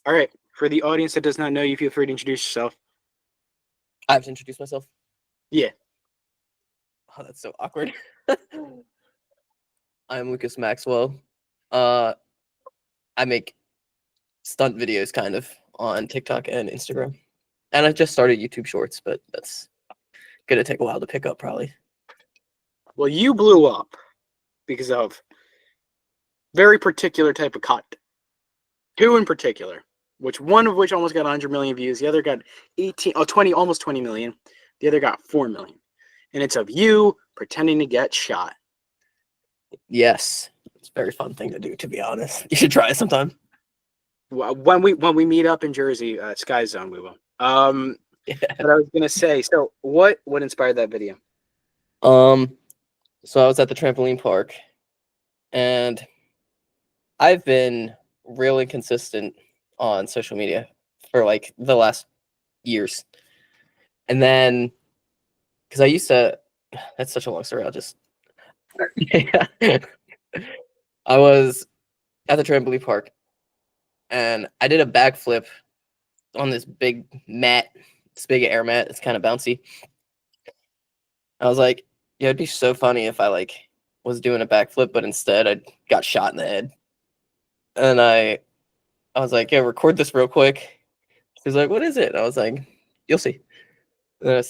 All right. For the audience that does not know you, feel free to introduce yourself. I have to introduce myself. Yeah. Oh, that's so awkward. I'm Lucas Maxwell. Uh, I make stunt videos kind of on TikTok and Instagram. And I just started YouTube Shorts, but that's gonna take a while to pick up probably. Well, you blew up because of very particular type of content. Two in particular, one of which almost got 100 million views. The other got 20, almost 20 million. The other got 4 million. And it's of you pretending to get shot. Yes. It's a very fun thing to do, to be honest. You should try it sometime. When we meet up in Jersey, Sky Zone, we will. Yeah. But I was gonna say, so what inspired that video? So I was at the trampoline park and I've been really consistent on social media for like the last years. And then because I used to that's such a long story, I'll just I was at the trampoline park and I did a backflip on this big mat, this big air mat. It's kind of bouncy. I was like, yeah, it'd be so funny if I like was doing a backflip, but instead I got shot in the head. And I was like, yeah, record this real quick. She's like, what is it? And I was like, you'll see. I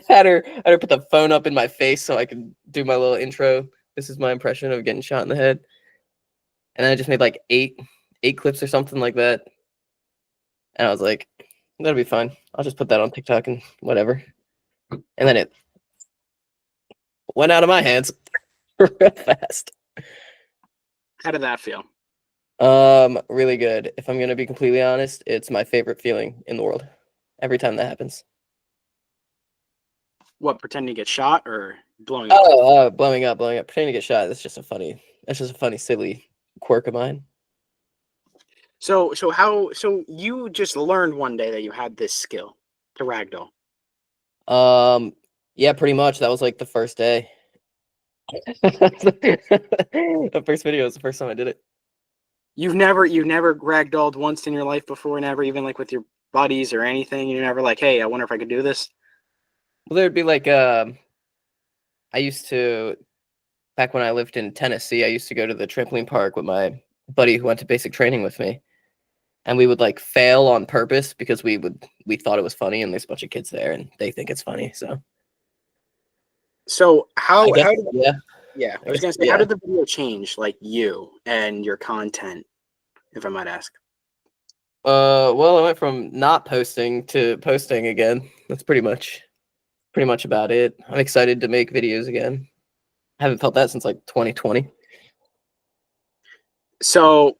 had her put the phone up in my face so I could do my little intro. This is my impression of getting shot in the head. And then I just made like eight clips or something like that. And I was like, that'll be fine. I'll just put that on TikTok and whatever. And then it went out of my hands real fast. How did that feel? Really good. If I'm gonna be completely honest, it's my favorite feeling in the world. Every time that happens. What, pretending to get shot or blowing up? Blowing up. Pretending to get shot. That's just a funny, silly quirk of mine. So you just learned one day that you had this skill to ragdoll. Yeah, pretty much. That was like the first day. The first video was the first time I did it. You've never ragdolled once in your life before, never even like with your buddies or anything. You're never like, hey, I wonder if I could do this. Well, there'd be like I used to back when I lived in Tennessee, I used to go to the trampoline park with my buddy who went to basic training with me. And we would like fail on purpose because we thought it was funny and there's a bunch of kids there and they think it's funny. So how I was gonna say, how did the video change like you and your content, if I might ask? Well, I went from not posting to posting again. That's pretty much about it. I'm excited to make videos again. I haven't felt that since like 2020. So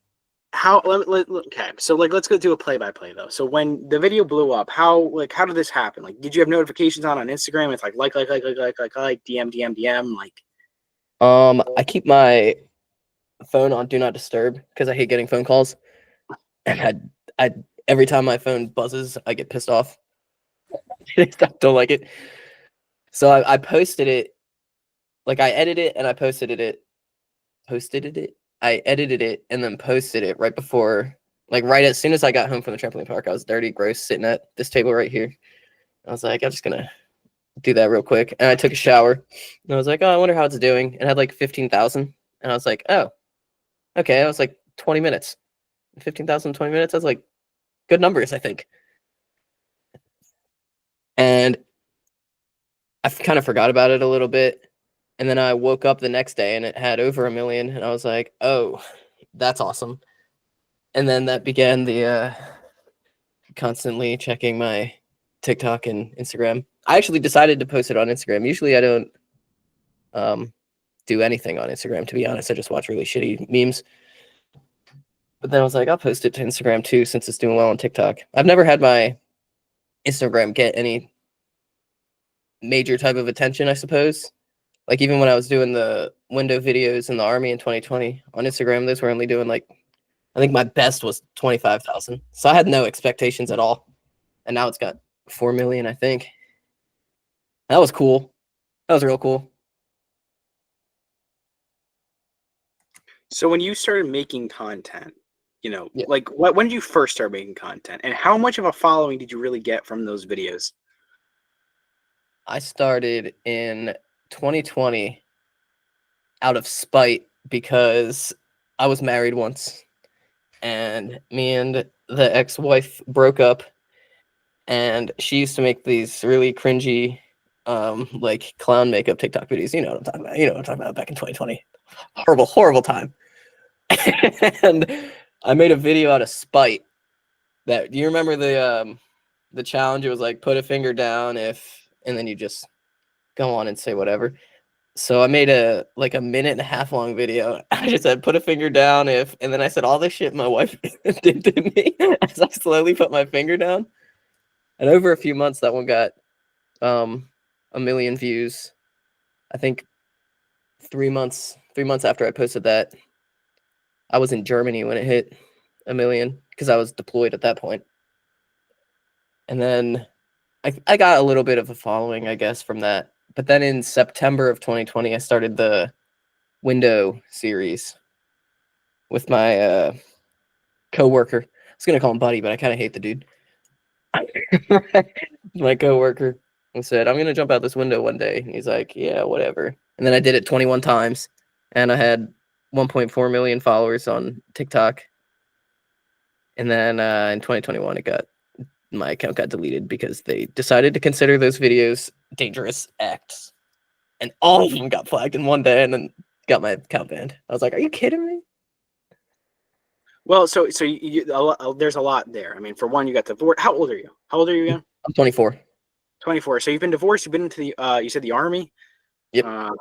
okay, so like let's go do a play-by-play though. So when the video blew up, how did this happen? Like, did you have notifications on Instagram? It's like DM like. I keep my phone on do not disturb because I hate getting phone calls, and I every time my phone buzzes, I get pissed off. I don't like it. So I posted it, like I edited it and I posted it. I edited it and then posted it right before, like right as soon as I got home from the trampoline park. I was dirty, gross, sitting at this table right here. I was like, I'm just gonna do that real quick. And I took a shower and I was like, oh, I wonder how it's doing. And I had like 15,000. And I was like, oh, okay. I was like 20 minutes. 15,000, 20 minutes. That's like good numbers, I think. And I kind of forgot about it a little bit. And then I woke up the next day and it had over 1 million. And I was like, oh, that's awesome. And then that began the constantly checking my TikTok and Instagram. I actually decided to post it on Instagram. Usually I don't do anything on Instagram, to be honest. I just watch really shitty memes. But then I was like, I'll post it to Instagram too, since it's doing well on TikTok. I've never had my Instagram get any major type of attention, I suppose. Like even when I was doing the window videos in the army in 2020 on Instagram, those were only doing like, I think my best was 25,000. So I had no expectations at all. And now it's got 4 million, I think. That was cool. That was real cool. So when you started making content, Yeah. like when did you first start making content, and how much of a following did you really get from those videos? I started in 2020 out of spite because I was married once, and me and the ex-wife broke up, and she used to make these really cringy like clown makeup TikTok videos. You know what I'm talking about. You know what I'm talking about back in 2020. Horrible time. And I made a video out of spite. Do you remember the challenge? It was like put a finger down if, and then you just go on and say whatever. So I made a 1.5 minute long video. I just said put a finger down if, and then I said all the shit my wife did to me as I slowly put my finger down. And over a few months, that one got 1 million views. I think 3 months after I posted that, I was in Germany when it hit 1 million because I was deployed at that point. And then I got a little bit of a following, I guess, from that. But then in September of 2020, I started the window series with my coworker. I was gonna call him Buddy, but I kind of hate the dude. My coworker and said, "I'm gonna jump out this window one day." And he's like, "Yeah, whatever." And then I did it 21 times, and I had 1.4 million followers on TikTok. And then in 2021, my account got deleted because they decided to consider those videos dangerous acts, and all of them got flagged in one day, and then got my account banned. I was like, "Are you kidding me?" Well, so there's a lot there. I mean, for one, you got divorced. How old are you? How old are you again? I'm 24. 24. So you've been divorced. You've been into the you said the army. Yep. Let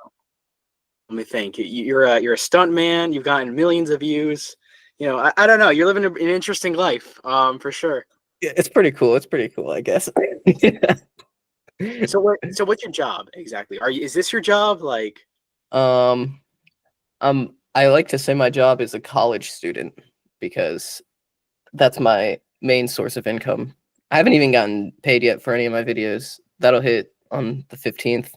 me think. You're a stunt man. You've gotten millions of views. I don't know. You're living an interesting life. For sure. Yeah, it's pretty cool. It's pretty cool, I guess. So what's your job exactly? Is this your job? Like, I like to say my job is a college student because that's my main source of income. I haven't even gotten paid yet for any of my videos. That'll hit on the 15th.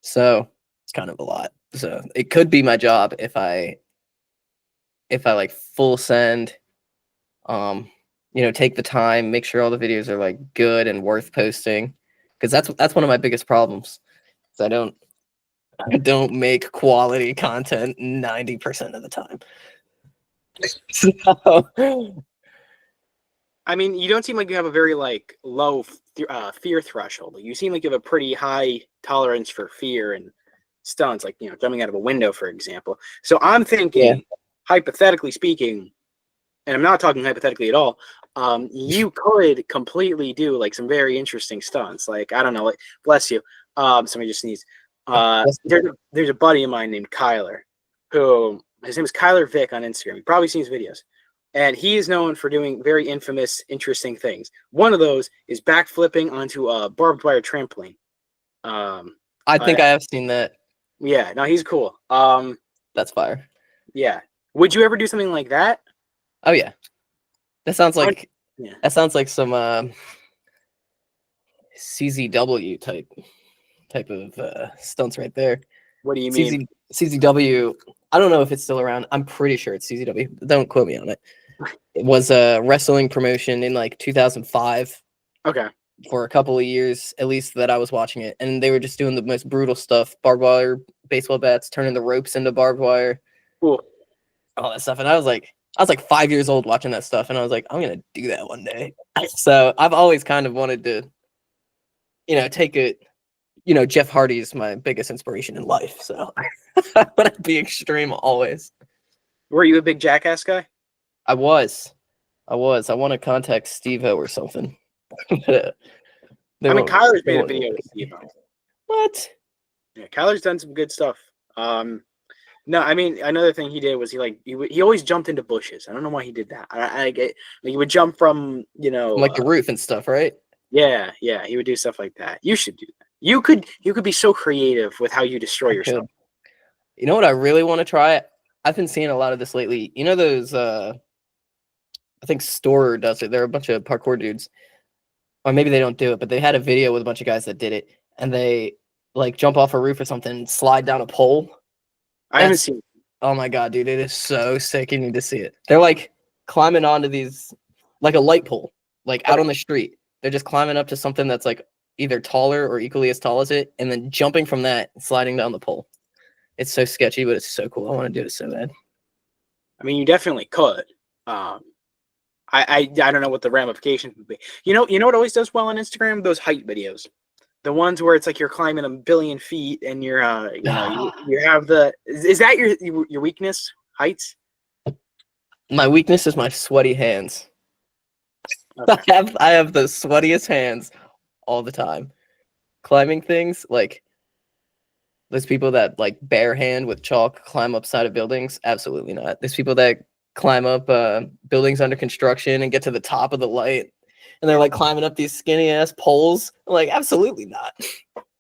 So it's kind of a lot. So it could be my job if I like full send, take the time, make sure all the videos are like good and worth posting. Because that's one of my biggest problems. I don't make quality content 90% of the time. So, I mean, you don't seem like you have a very like low fear threshold. You seem like you have a pretty high tolerance for fear and stunts, like jumping out of a window, for example. So I'm thinking, hypothetically speaking, and I'm not talking hypothetically at all. You could completely do like some very interesting stunts. Like, I don't know, like, bless you. Somebody just sneezed. There's a buddy of mine named Kyler, who his name is Kyler Vick on Instagram. You've probably seen his videos. And he is known for doing very infamous, interesting things. One of those is backflipping onto a barbed wire trampoline. I think I have seen that. Yeah, no, he's cool. That's fire. Yeah. Would you ever do something like that? Oh yeah. That sounds like some CZW type of stunts right there. What do you mean? CZW, I don't know if it's still around. I'm pretty sure it's CZW. Don't quote me on it. It was a wrestling promotion in like 2005. Okay. For a couple of years, at least that I was watching it. And they were just doing the most brutal stuff. Barbed wire, baseball bats, turning the ropes into barbed wire. Cool. All that stuff. And I was like 5 years old watching that stuff. And I was like, I'm going to do that one day. So I've always kind of wanted to, take it. Jeff Hardy is my biggest inspiration in life. So I want to be extreme always. Were you a big Jackass guy? I was. I want to contact Steve-O or something. Kyler's made a video with Steve-O. What? Yeah, Kyler's done some good stuff. No, I mean, another thing he did was he always jumped into bushes. I don't know why he did that. I get he would jump from like the roof and stuff, right? Yeah, he would do stuff like that. You should do that. You could be so creative with how you destroy yourself. You know what I really want to try? I've been seeing a lot of this lately. You know those I think Storer does it. They're a bunch of parkour dudes. Or maybe they don't do it, but they had a video with a bunch of guys that did it, and they like jump off a roof or something, slide down a pole. I haven't seen it. Oh my god, dude, it is so sick. You need to see it. They're like climbing onto these, like a light pole, like out Okay. on the street. They're just climbing up to something that's like either taller or equally as tall as it, and then jumping from that, and sliding down the pole. It's so sketchy, but it's so cool. I want to do it so bad. I mean, you definitely could. Um, I don't know what the ramifications would be. You know what always does well on Instagram? Those height videos. The ones where it's like you're climbing 1 billion feet and you're you have the is that your weakness, heights? My weakness is my sweaty hands. Okay. I have the sweatiest hands all the time. Climbing things, like those people that like bare hand with chalk climb up side of buildings, absolutely not. There's people that climb up buildings under construction and get to the top of the light, and they're like climbing up these skinny ass poles. I'm like, absolutely not.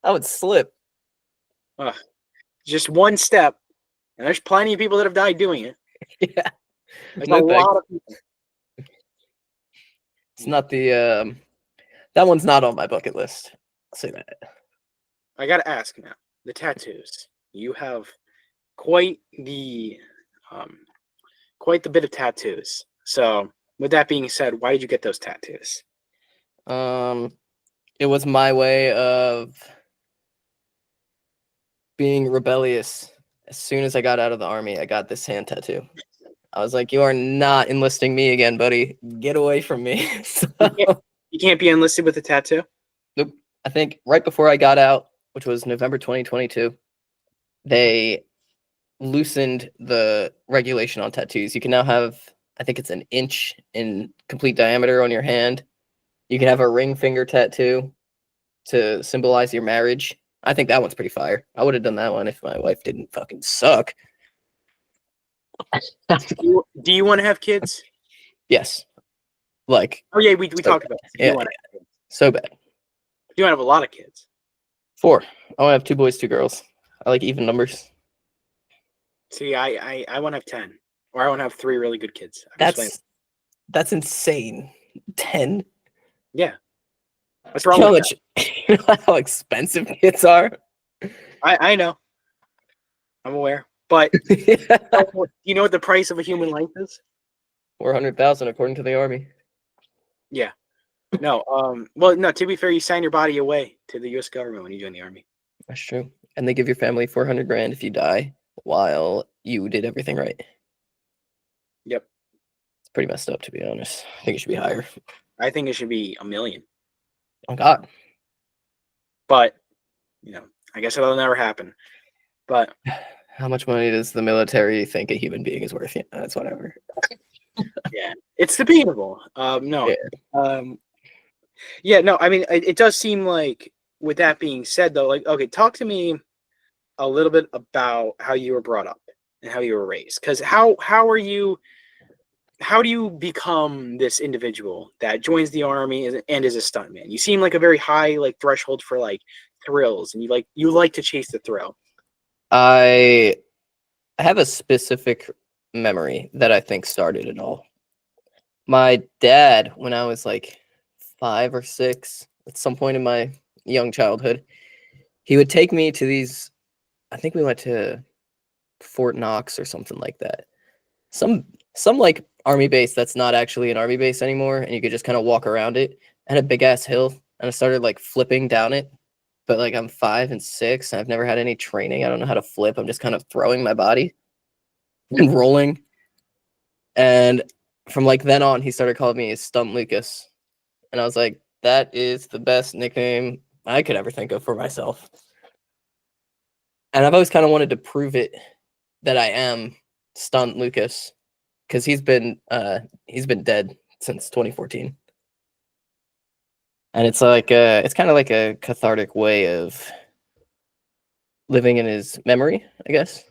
I would slip. Ugh. Just one step, and there's plenty of people that have died doing it. Yeah, There's a no thanks. lot of people. It's not the that one's not on my bucket list. I'll say that. I gotta ask now. The tattoos. You have quite the um, quite the bit of tattoos. So, with that being said, why did you get those tattoos? It was my way of being rebellious. As soon as I got out of the army, I got this hand tattoo. I was like, "You are not enlisting me again, buddy. Get away from me." So, You can't be enlisted with a tattoo. nope. I think right before I got out, which was November 2022, they loosened the regulation on tattoos. You can now have, I think it's an inch in complete diameter on your hand. You can have a ring finger tattoo to symbolize your marriage. I think that one's pretty fire. I would have done that one if my wife didn't fucking suck. Do you want to have kids? Yes. Like, Oh yeah, we so talked about this. Do yeah, you want to have kids? so bad. Do you want to have a lot of kids? 4. I want to have 2 boys, 2 girls. I like even numbers. See, I want to have 10, or I want to have 3 really good kids. I'm just saying. That's insane. 10. Yeah, what's You wrong know, with you know how expensive kids are? that? I know. I'm aware. But do you know what the price of a human life is? 400,000 according to the army. Yeah. No. Well, no. To be fair, you sign your body away to the U.S. government when you join the army. That's true. And they give your family 400 grand if you die while you did everything right. Yep. It's pretty messed up, to be honest. I think it should be higher. I think it should be $1 million. Oh God. But I guess that'll never happen. But How much money does the military think a human being is worth? Yeah, that's whatever. yeah, it's debatable. No. Yeah. Yeah. No. I mean, it does seem like. With that being said, though, like, okay, talk to me a little bit about how you were brought up and how you were raised. Because how do you become this individual that joins the army and is a stuntman? You seem like a very high like threshold for like thrills, and you like to chase the thrill. I have a specific memory that I think started it all. My dad, when I was like 5 or 6, at some point in my young childhood, he would take me to these, I think we went to Fort Knox or something like that. Some like army base that's not actually an army base anymore, and you could just kind of walk around it. And a big ass hill, and I started like flipping down it. But like I'm 5 and 6, and I've never had any training. I don't know how to flip. I'm just kind of throwing my body and rolling. And from like then on, he started calling me Stunt Lucas. And I was like, that is the best nickname I could ever think of for myself. And I've always kind of wanted to prove it that I am Stunt Lucas, because he's been dead since 2014. And it's like it's kind of like a cathartic way of living in his memory, I guess.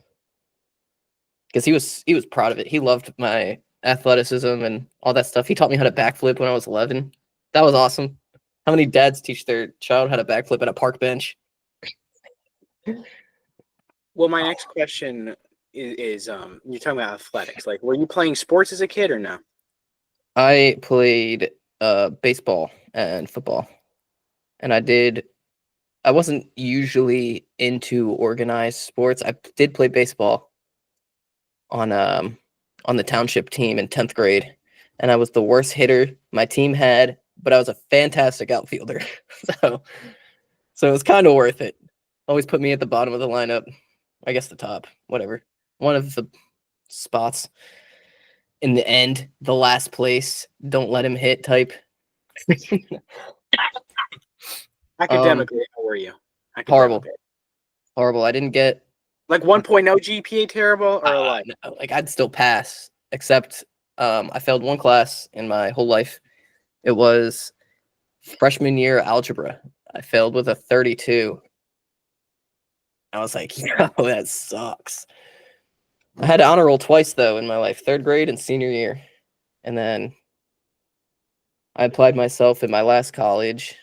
Because he was proud of it. He loved my athleticism and all that stuff. He taught me how to backflip when I was 11. That was awesome. How many dads teach their child how to backflip at a park bench? Well, my next question is you're talking about athletics. Like, were you playing sports as a kid or no? I played baseball and football. And I wasn't usually into organized sports. I did play baseball. on the township team in 10th grade, and I was the worst hitter my team had, but I was a fantastic outfielder. so it was kind of worth it. Always put me at the bottom of the lineup. I guess the top, whatever. One of the spots. In the end, the last place, don't let him hit type. Academically, how were you? Horrible. Academically. Horrible. I didn't get Like 1.0 GPA terrible or like no, like I'd still pass, except I failed one class in my whole life. It was freshman year algebra. I failed with a 32. I was like, yo, that sucks. I had to honor roll twice though in my life, 3rd grade and senior year. And then I applied myself in my last college.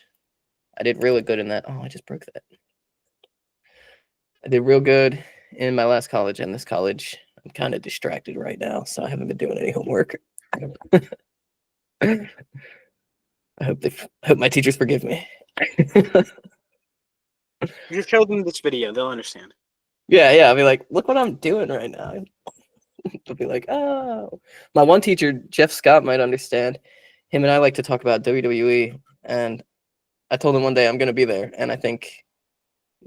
I did really good in that. Oh, I just broke that. I did real good in my last college, and this college, I'm kind of distracted right now, so I haven't been doing any homework. I hope my teachers forgive me. you show them this video, they'll understand. Yeah, I'll be like, look what I'm doing right now. They'll be like, oh. My one teacher, Jeff Scott, might understand. Him and I like to talk about WWE, and I told him one day I'm going to be there, and I think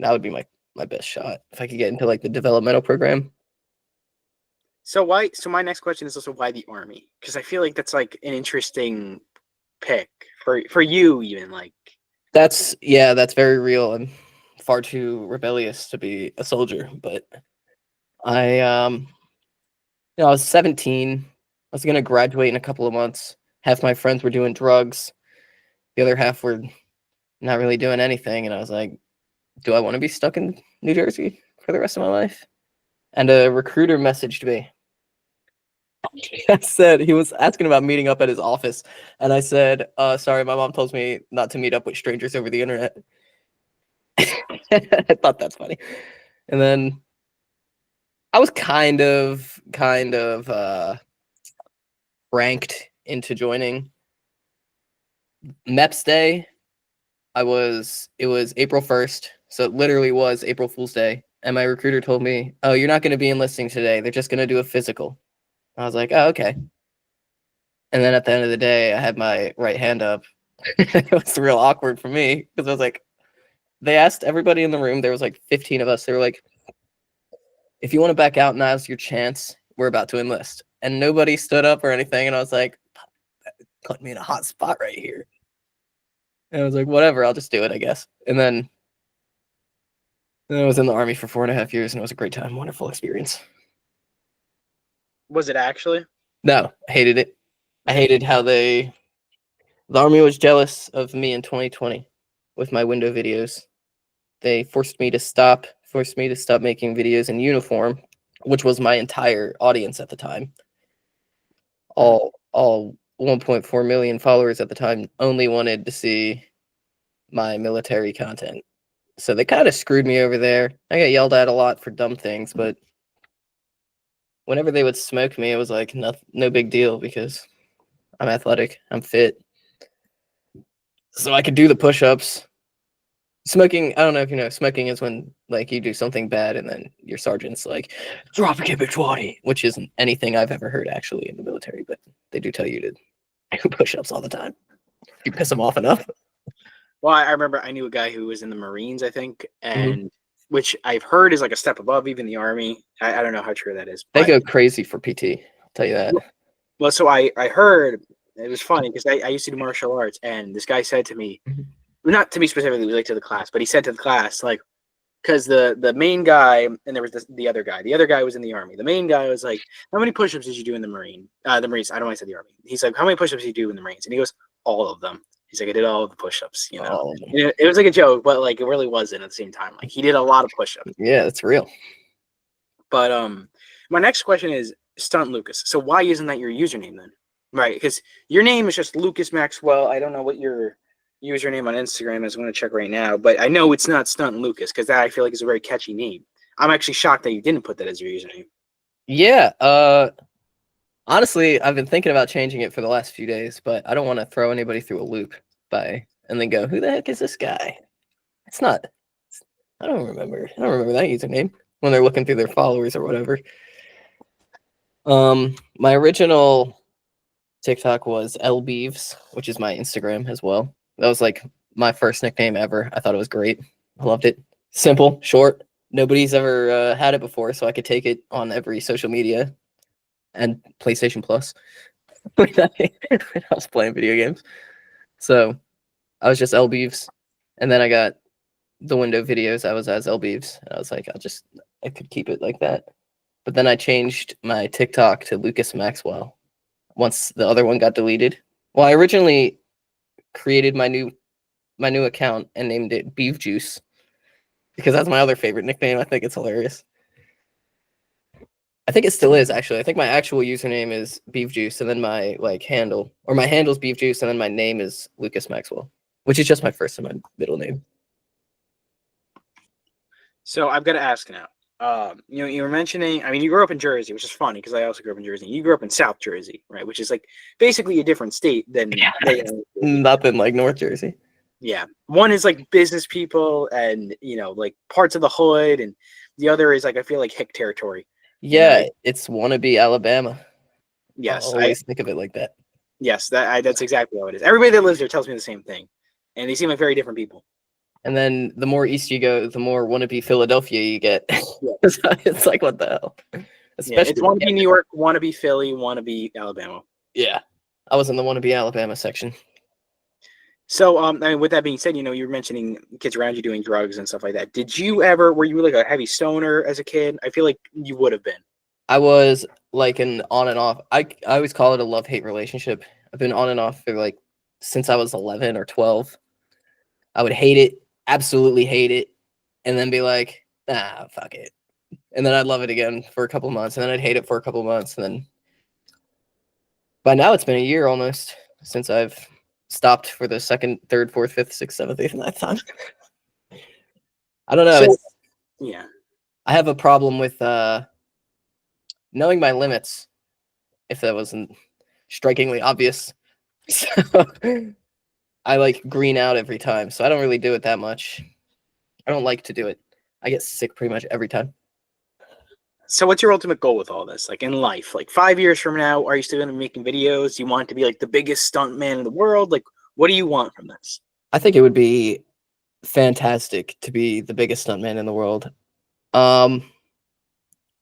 that would be my best shot if I could get into like the developmental program. So my next question is also why the Army? Because I feel like that's like an interesting pick for you even like. That's very real. I'm far too rebellious to be a soldier, but I was 17. I was going to graduate in a couple of months. Half my friends were doing drugs. The other half were not really doing anything. And I was like, do I want to be stuck in New Jersey for the rest of my life? And a recruiter messaged me. I said, he was asking about meeting up at his office. And I said, sorry, my mom tells me not to meet up with strangers over the internet. I thought that's funny. And then I was kind of ranked into joining. MEPS Day, it was April 1st, so it literally was April Fool's Day. And my recruiter told me, oh, you're not going to be enlisting today. They're just going to do a physical. I was like, oh, okay. And then at the end of the day, I had my right hand up. It was real awkward for me because I was like, they asked everybody in the room. There was like 15 of us. They were like, if you want to back out, now's your chance. We're about to enlist. And nobody stood up or anything. And I was like, put me in a hot spot right here. And I was like, whatever, I'll just do it, I guess. And then I was in the Army for 4.5 years, and it was a great time. Wonderful experience. Was it actually? No, I hated it. I hated how the Army was jealous of me in 2020 with my window videos. They forced me to stop making videos in uniform, which was my entire audience at the time. All 1.4 million followers at the time only wanted to see my military content. So they kind of screwed me over there. I got yelled at a lot for dumb things, but whenever they would smoke me, it was like no big deal because I'm athletic, I'm fit. So I could do the push-ups. Smoking, I don't know if you know, smoking is when like you do something bad and then your sergeant's like, drop a Kibik 20, which isn't anything I've ever heard actually in the military, but they do tell you to do push-ups all the time. You piss them off enough. Well, I remember I knew a guy who was in the Marines, I think, and which I've heard is like a step above even the Army. I don't know how true that is. They go crazy for PT, I'll tell you that. Well, so I heard, it was funny because I used to do martial arts, and this guy said to me, not to me specifically, like to the class, but he said to the class, like, because the main guy, and there was the other guy. The other guy was in the Army. The main guy was like, how many push-ups did you do in the Marines? I don't know why I said the Army. He's like, how many push-ups did you do in the Marines? And he goes, all of them. He's like, I did all of the push-ups, you know. It was like a joke, but like it really wasn't at the same time. Like he did a lot of push-ups. Yeah, that's real. But my next question is Stunt Lucas. So why isn't that your username then? Right, because your name is just Lucas Maxwell. I don't know what your username on Instagram is. I'm going to check right now, but I know it's not Stunt Lucas because that I feel like is a very catchy name. I'm actually shocked that you didn't put that as your username. Yeah, honestly, I've been thinking about changing it for the last few days, but I don't want to throw anybody through a loop and then go, who the heck is this guy? It's not. I don't remember that username when they're looking through their followers or whatever. My original TikTok was lbeeves, which is my Instagram as well. That was like my first nickname ever. I thought it was great. I loved it. Simple, short. Nobody's ever had it before, so I could take it on every social media and PlayStation Plus when I was playing video games. So I was just lbeeves, and then I got the window videos. I was as lbeeves. I was like, I could keep it like that. But then I changed my TikTok to Lucas Maxwell once the other one got deleted. Well, I originally created my new account and named it Beef Juice because that's my other favorite nickname. I think it's hilarious. I think it still is, actually. I think my actual username is Beef Juice, and then my my handle's Beef Juice, and then my name is Lucas Maxwell, which is just my first and my middle name. So I've got to ask now. You were mentioning. I mean, you grew up in Jersey, which is funny because I also grew up in Jersey. You grew up in South Jersey, right? Which is like basically a different state than Nothing like North Jersey. Yeah, one is like business people and like parts of the hood, and the other is like I feel like hick territory. Yeah, it's wannabe Alabama. Yes, I always think of it like that. Yes, that's exactly how it is. Everybody that lives there tells me the same thing, and they seem like very different people. And then the more east you go, the more wannabe Philadelphia you get. Yeah. It's like, what the hell? Especially it's wannabe New York, wannabe Philly, wannabe Alabama. Yeah, I was in the wannabe Alabama section. So, I mean, with that being said, you were mentioning kids around you doing drugs and stuff like that. Were you like a heavy stoner as a kid? I feel like you would have been. I was like an on and off. I always call it a love-hate relationship. I've been on and off for like since I was 11 or 12. I would hate it, absolutely hate it, and then be like, nah, fuck it. And then I'd love it again for a couple months, and then I'd hate it for a couple months, and then by now it's been a year almost since I've stopped for the second, third, fourth, fifth, sixth, seventh, eighth, ninth time. I don't know. Yeah. I have a problem with knowing my limits, if that wasn't strikingly obvious. So I like green out every time, so I don't really do it that much. I don't like to do it. I get sick pretty much every time. So what's your ultimate goal with all this? Like in life, like 5 years from now, are you still going to be making videos? Do you want to be like the biggest stunt man in the world? Like, what do you want from this? I think it would be fantastic to be the biggest stuntman in the world. I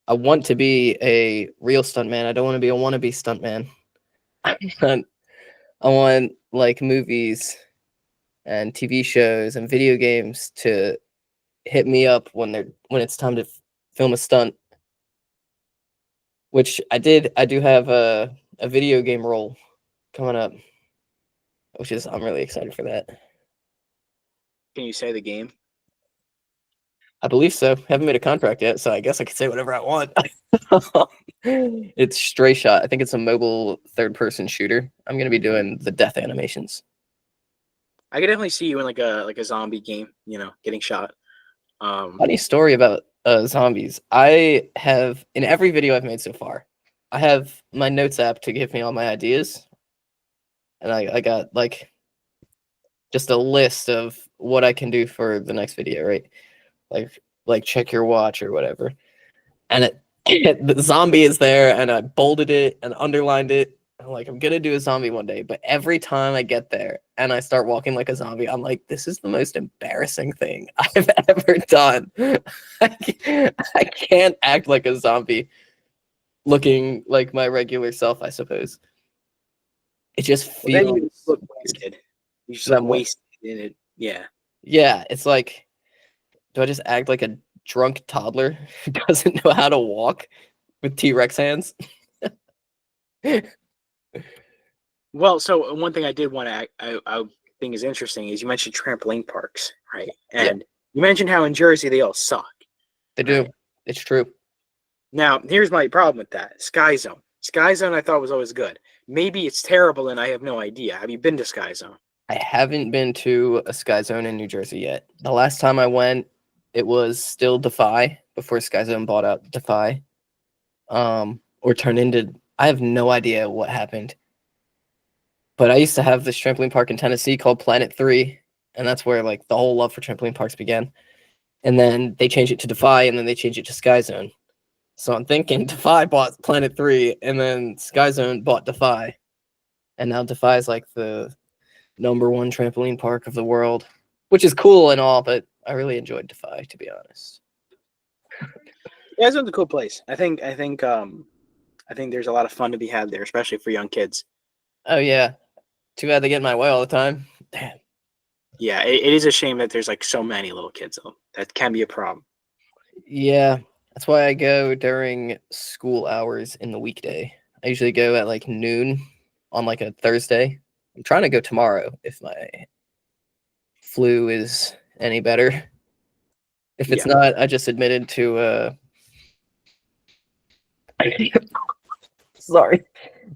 want to be a real stuntman. I don't want to be a wannabe stuntman. I want like movies and TV shows and video games to hit me up when it's time to film a stunt. Which I do have a video game role coming up, which is I'm really excited for that. Can you say the game? I believe so. Haven't made a contract yet, so I guess I could say whatever I want. It's Stray Shot. I think it's a mobile third-person shooter. I'm gonna be doing the death animations. I could definitely see you in like a zombie game, getting shot. Funny story about zombies. I have in every video I've made so far, I have my notes app to give me all my ideas, and I got like just a list of what I can do for the next video, right? Like check your watch or whatever. And the zombie is there, and I bolded it and underlined it. I'm like, I'm gonna do a zombie one day, but every time I get there and I start walking like a zombie, I'm like, this is the most embarrassing thing I've ever done. I can't act like a zombie looking like my regular self, I suppose. It just feels. Then you look wasted. You just look wasted in it. Yeah. Yeah, it's like, do I just act like a drunk toddler who doesn't know how to walk with T-Rex hands? Well, so one thing I did want to I think is interesting is you mentioned trampoline parks, right? And you mentioned how in Jersey they all suck. They do. It's true. Now, here's my problem with that. Sky Zone. Sky Zone I thought was always good. Maybe it's terrible and I have no idea. Have you been to Sky Zone? I haven't been to a Sky Zone in New Jersey yet. The last time I went, it was still Defy before Sky Zone bought out Defy. Or turned into, I have no idea what happened. But I used to have this trampoline park in Tennessee called Planet 3, and that's where like the whole love for trampoline parks began. And then they changed it to Defy, and then they changed it to Sky Zone. So I'm thinking Defy bought Planet 3, and then Sky Zone bought Defy. And now Defy is like the #1 trampoline park of the world, which is cool and all, but I really enjoyed Defy, to be honest. Yeah, it's a cool place. I think there's a lot of fun to be had there, especially for young kids. Oh, yeah. Too bad they get in my way all the time. Damn. Yeah, it is a shame that there's like so many little kids though. That can be a problem. Yeah, that's why I go during school hours in the weekday. I usually go at like noon on like a Thursday. I'm trying to go tomorrow if my flu is any better. If it's not, I just admitted to sorry,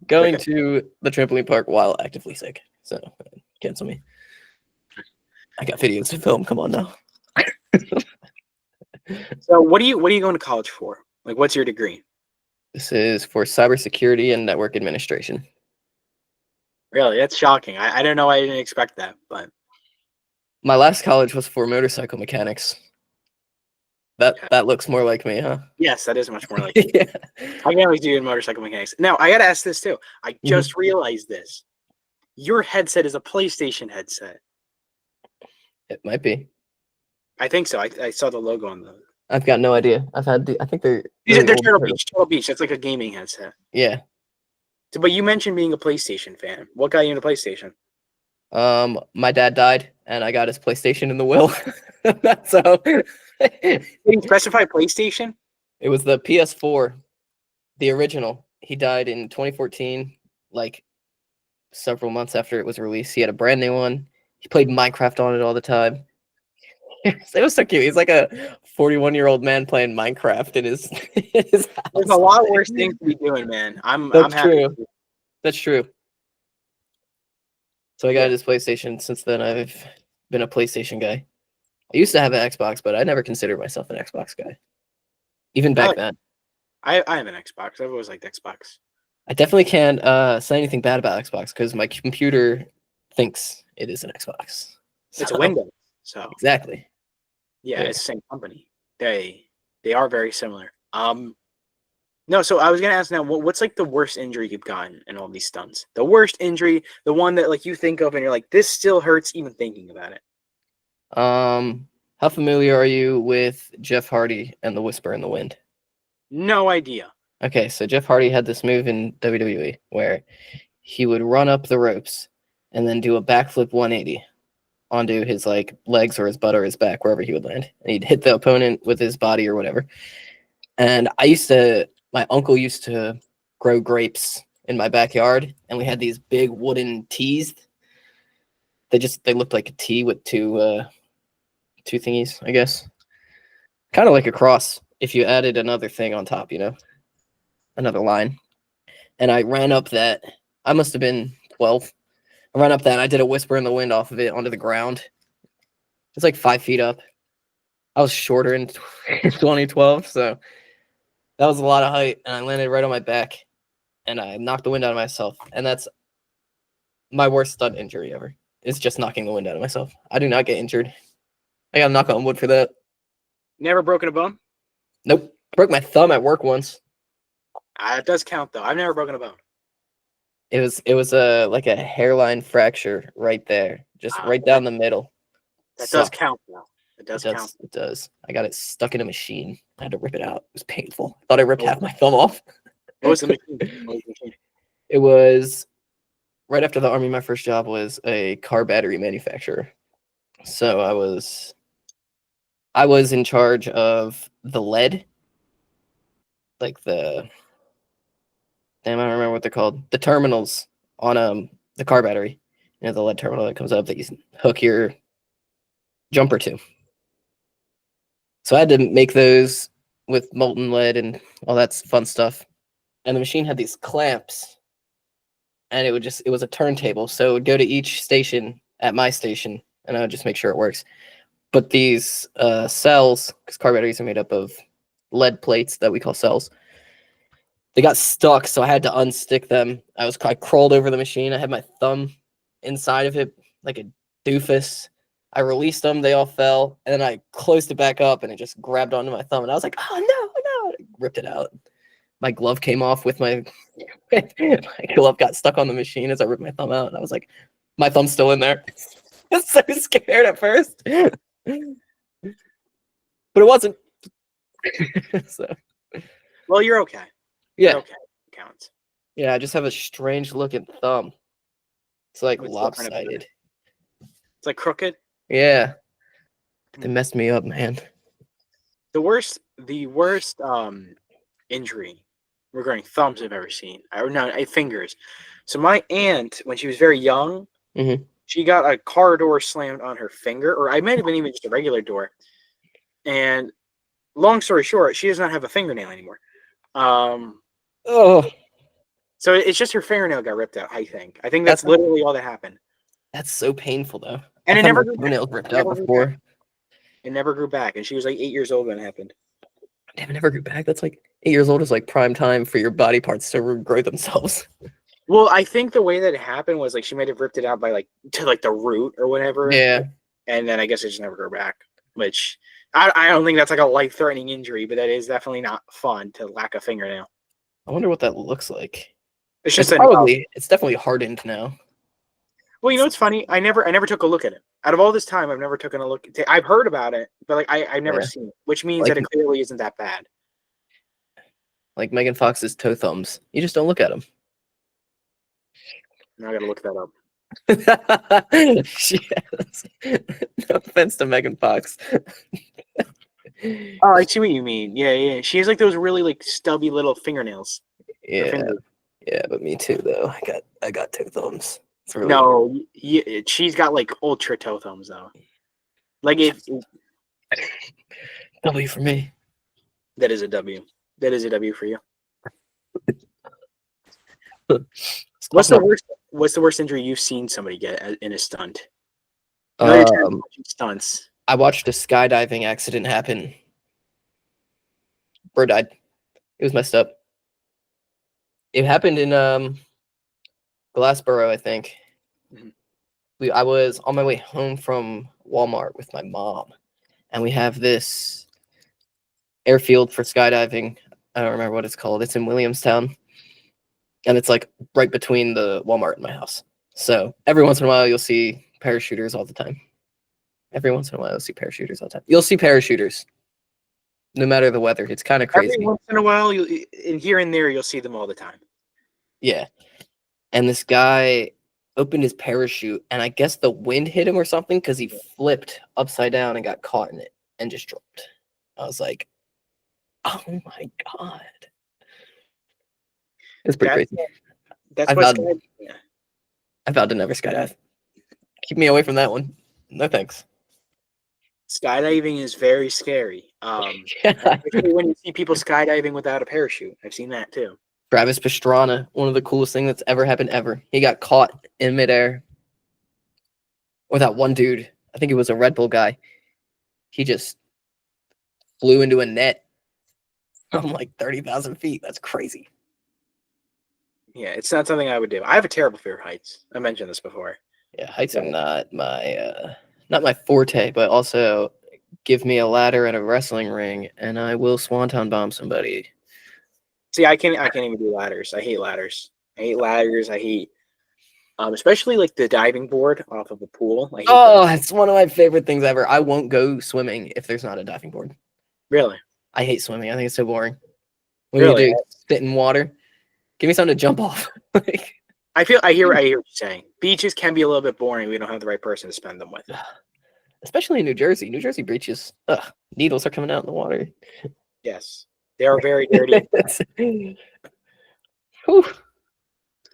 going to the trampoline park while actively sick. So cancel me. I got videos to film. Come on now. So what are you going to college for? Like, what's your degree? This is for cybersecurity and network administration. Really? That's shocking. I don't know. I didn't expect that, but my last college was for motorcycle mechanics. That looks more like me, huh? Yes, that is much more like me. Yeah. I can always do motorcycle mechanics. Now, I got to ask this too. I just realized this. Your headset is a PlayStation headset. It might be. I think so. I saw the logo on the. I've got no idea. I think they're Turtle Beach. Turtle Beach. That's like a gaming headset. Yeah. So, but you mentioned being a PlayStation fan. What got you into PlayStation? My dad died, and I got his PlayStation in the will. That's how. Did you specify PlayStation? It was the PS4, the original. He died in 2014, like several months after it was released. He had a brand new one. He played Minecraft on it all the time. It was so cute. He's like a 41-year-old man playing Minecraft in his house. There's a lot worse things to be doing, man. That's happy. True. That's true. So I got his PlayStation. Since then, I've been a PlayStation guy. I used to have an Xbox, but I never considered myself an Xbox guy. Even back then. I have an Xbox. I've always liked Xbox. I definitely can't say anything bad about Xbox because my computer thinks it is an Xbox. It's a Windows. So exactly. Yeah, it's the same company. They are very similar. No, so I was gonna ask now, what's like the worst injury you've gotten in all these stunts? The worst injury, the one that like you think of and you're like, this still hurts even thinking about it. How familiar are you with Jeff Hardy and the Whisper in the Wind? No idea. Okay, so Jeff Hardy had this move in WWE where he would run up the ropes and then do a backflip 180 onto his like legs or his butt or his back, wherever he would land. And he'd hit the opponent with his body or whatever. And my uncle used to grow grapes in my backyard, and we had these big wooden tees. They looked like a T with two thingies, I guess. Kind of like a cross if you added another thing on top, another line. And I ran up that. I must have been 12. I ran up that and I did a Whisper in the Wind off of it onto the ground. It's like 5 feet up. I was shorter in 2012, so that was a lot of height, and I landed right on my back, and I knocked the wind out of myself. And that's my worst stunt injury ever. It's just knocking the wind out of myself. I do not get injured. I got to knock on wood for that. Never broken a bone? Nope. Broke my thumb at work once. It does count though. I've never broken a bone. It was like a hairline fracture right there, just right down the middle. That does count though. It does count. It does. I got it stuck in a machine. I had to rip it out. It was painful. I thought I ripped half my thumb off. What was the machine? It was right after the Army. My first job was a car battery manufacturer. So I was in charge of the lead, like I don't remember what they're called. The terminals on the car battery. The lead terminal that comes up that you hook your jumper to. So I had to make those with molten lead and all that fun stuff. And the machine had these clamps, and it was a turntable. So it would go to each station at my station, and I would just make sure it works. But these cells, because car batteries are made up of lead plates that we call cells, they got stuck, so I had to unstick them. I crawled over the machine. I had my thumb inside of it like a doofus. I released them, they all fell, and then I closed it back up, and it just grabbed onto my thumb, and I was like, oh, no, ripped it out. My glove came off with my glove got stuck on the machine as I ripped my thumb out, and I was like, my thumb's still in there. I was so scared at first, but it wasn't. So Well, you're okay. yeah, You're okay. It counts. yeah. I just have a strange looking thumb. It's like What's different about lopsided. it? It's like crooked. Yeah, they messed me up, man. The worst injury regarding thumbs I've ever seen. Fingers. So my aunt, when she was very young, Mhm. she got a car door slammed on her finger, or I might have been even just a regular door. And long story short, she does not have a fingernail anymore. Oh, So it's just her fingernail got ripped out. I think that's That's- literally all that happened. that's so painful though. And I've it had never my grew back. fingernails ripped It out never grew before. It never grew back, and she was like 8 years old when it happened. Damn, it never grew back. That's like 8 years old is like prime time for your body parts to regrow themselves. Well, I think the way that it happened was like she might have ripped it out by to the root or whatever. Yeah. And then I guess it just never grew back. Which I don't think that's like a life-threatening injury, but that is definitely not fun to lack a fingernail. I wonder what that looks like. It's just It's definitely hardened now. Well, you know what's funny? I never took a look at it. Out of all this time, I've never taken a look. I've heard about it, but I've never Yeah. seen it, which means Like- that it clearly isn't that bad. Like Megan Fox's toe thumbs. You just don't look at them. Now I gotta look that up. Yes. No offense to Megan Fox. Oh, I see what you mean. Yeah. She has like those really like stubby little fingernails. Yeah, Fingers. yeah, but me too though. I got toe thumbs. It's really No, she's got like ultra toe thumbs though. Like W for me. that is a W. That is a W for you. What's the worst injury you've seen somebody get in a stunt? I know you're trying to watch stunts. I watched a skydiving accident happen. Bro died. It was messed up. It happened in Glassboro, I think. Mhm. I was on my way home from Walmart with my mom, and we have this airfield for skydiving. I don't remember what it's called. It's in Williamstown, and it's like right between the Walmart and my house. So every once in a while, you'll see parachuters all the time. Every once in a while, you'll see parachuters all the time. You'll see parachuters, no matter the weather. It's kind of crazy. Every once in a while, here and there, you'll see them all the time. Yeah. And this guy opened his parachute, and I guess the wind hit him or something because he flipped upside down and got caught in it and just dropped. I was like, oh my God. It's pretty crazy. That's I what vowed- I vowed to never skydive. Keep me away from that one. No thanks. skydiving is very scary. Especially when you see people skydiving without a parachute. I've seen that too. Travis Pastrana, one of the coolest things that's ever happened ever. He got caught in midair. Or that one dude, I think it was a Red Bull guy. He just flew into a net from like 30,000 feet. That's crazy. Yeah, it's not something I would do. I have a terrible fear of heights. I mentioned this before. Yeah, heights are not my forte, but also give me a ladder and a wrestling ring, and I will swanton bomb somebody. See, I can't even do ladders. I hate ladders. I hate especially like the diving board off of a pool. I hate Oh, those. it's one of my favorite things ever. I won't go swimming if there's not a diving board. Really? I hate swimming. I think it's so boring. What do you Really? do? Sit in water? Give me something to jump off. Like, I hear what you're saying. Beaches can be a little bit boring. We don't have the right person to spend them with. especially in New Jersey. New Jersey beaches, needles are coming out in the water. Yes, they are very dirty. Whew.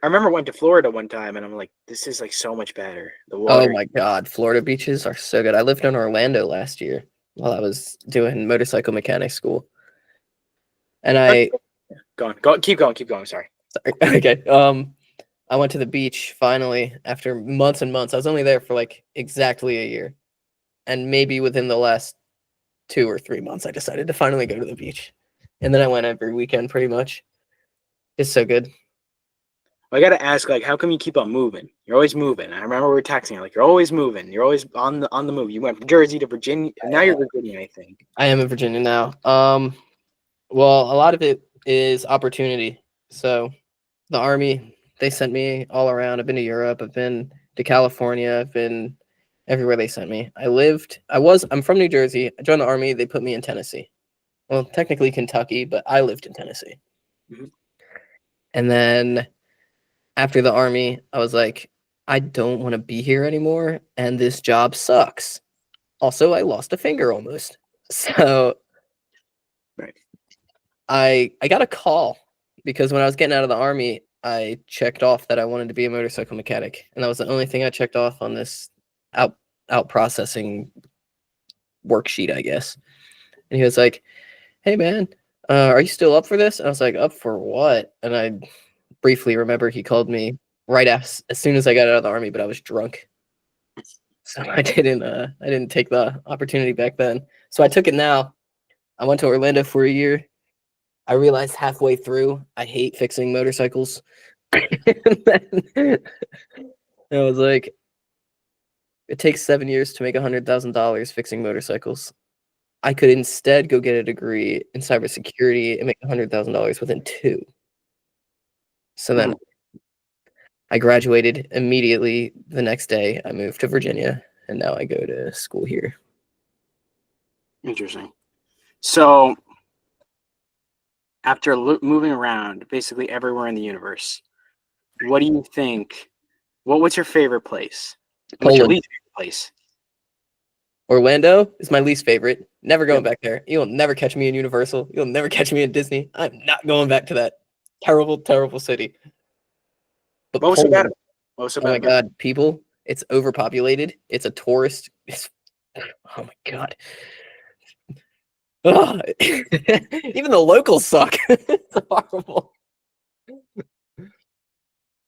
I remember went to Florida one time, and I'm like, this is like so much better. The Oh water. my God, Florida beaches are so good. I lived in Orlando last year while I was doing motorcycle mechanic school, and Keep going. Sorry. sorry, okay. I went to the beach finally after months and months. I was only there for like exactly a year, and maybe within the last 2 or 3 months, I decided to finally go to the beach, and then I went every weekend pretty much. It's so good. I gotta ask, like, how come you keep on moving? You're always moving. I remember we were texting, like, you're always moving. You're always on the move. You went from Jersey to Virginia. Now you're Virginia, I think. I am in Virginia now. Well, a lot of it is opportunity. So the Army, they sent me all around. I've been to Europe. I've been to California. I've been everywhere they sent me. I'm from New Jersey. I joined the Army. They put me in Tennessee. Well, technically Kentucky, but I lived in Tennessee. Mhm. And then after the Army, I was like, I don't want to be here anymore. And this job sucks. Also, I lost a finger almost. So Right. I got a call because when I was getting out of the Army, I checked off that I wanted to be a motorcycle mechanic. And that was the only thing I checked off on this out processing worksheet, I guess. And he was like, "Hey man, are you still up for this?" And I was like, "Up for what?" And I briefly remember he called me right as soon as I got out of the Army, but I was drunk. So I didn't take the opportunity back then. So I took it now. I went to Orlando for a year. I realized halfway through I hate fixing motorcycles. And then I was like, it takes 7 years to make $100,000 fixing motorcycles. I could instead go get a degree in cybersecurity and make $100,000 within 2. So then I graduated immediately. The next day, I moved to Virginia, and now I go to school here. Interesting. So after moving around basically everywhere in the universe, what do you think? What's your favorite place? What's your Poland. least favorite place? Orlando is my least favorite. Never going Yep. back there. You'll never catch me in Universal. You'll never catch me in Disney. I'm not going back to that terrible, terrible city. But What was so bad? Poland, What was so oh bad my about it? God, people, it's overpopulated. It's a tourist. Oh my God. Ugh. Even the locals suck. It's horrible.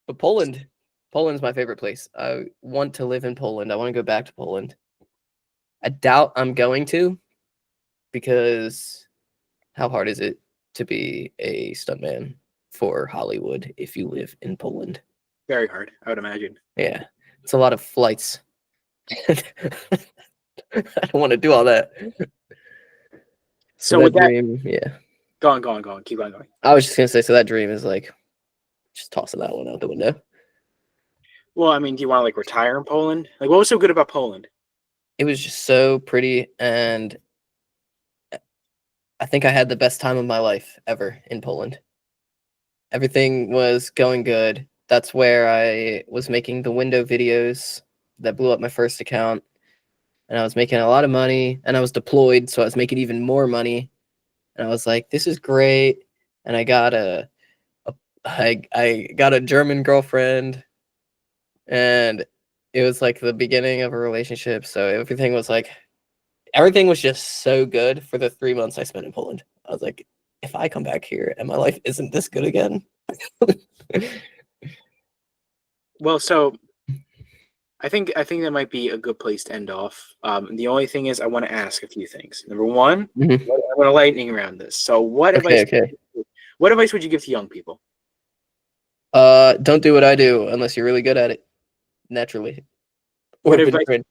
But Poland's my favorite place. I want to live in Poland. I want to go back to Poland. I doubt I'm going to because how hard is it to be a stuntman for Hollywood if you live in Poland? Very hard, I would imagine. Yeah, it's a lot of flights. I don't want to do all that. So So with that that, dream, yeah. go on, keep on going. I was just gonna say, so that dream is like, just tossing that one out the window. Well, I mean, do you want to like retire in Poland? Like, what was so good about Poland? It was just so pretty, and I think I had the best time of my life ever in Poland. Everything was going good. That's where I was making the window videos that blew up my first account. And I was making a lot of money, and I was deployed, so I was making even more money. And I was like, this is great. And I got I got a German girlfriend, and it was like the beginning of a relationship. So everything was just so good for the 3 months I spent in Poland. I was like, if I come back here and my life isn't this good again. Well, so I think that might be a good place to end off. The only thing is, I want to ask a few things. Number one, Mhm. I want to lightning around this. So, what advice? Okay. What advice would you give to young people? Don't do what I do unless you're really good at it naturally or What been advice? trained.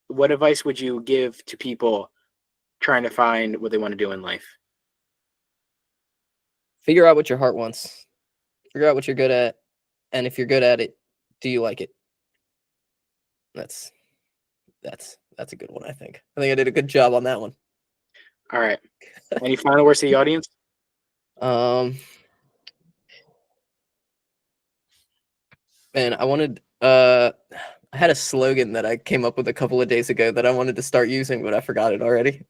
What advice would you give to people trying to find what they want to do in life? Figure out what your heart wants. Figure out what you're good at, and if you're good at it, do you like it? That's a good one. I think I did a good job on that one. All right. Any final words to the audience? Man, I had a slogan that I came up with a couple of days ago that I wanted to start using, but I forgot it already.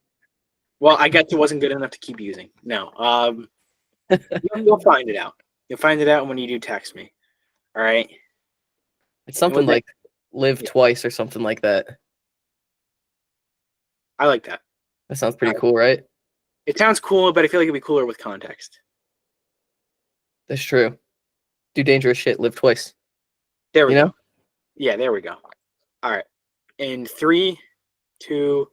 Well, I guess it wasn't good enough to keep using. No. You'll find it out. You'll find it out when you do text me. All right. It's And something with that, like live yeah, twice or something like that. I like that. That sounds pretty cool, right? It sounds cool, but I feel like it'd be cooler with context. That's true. Do dangerous shit, live twice. There we You go. know? Yeah, there we go. All right. In 3, 2,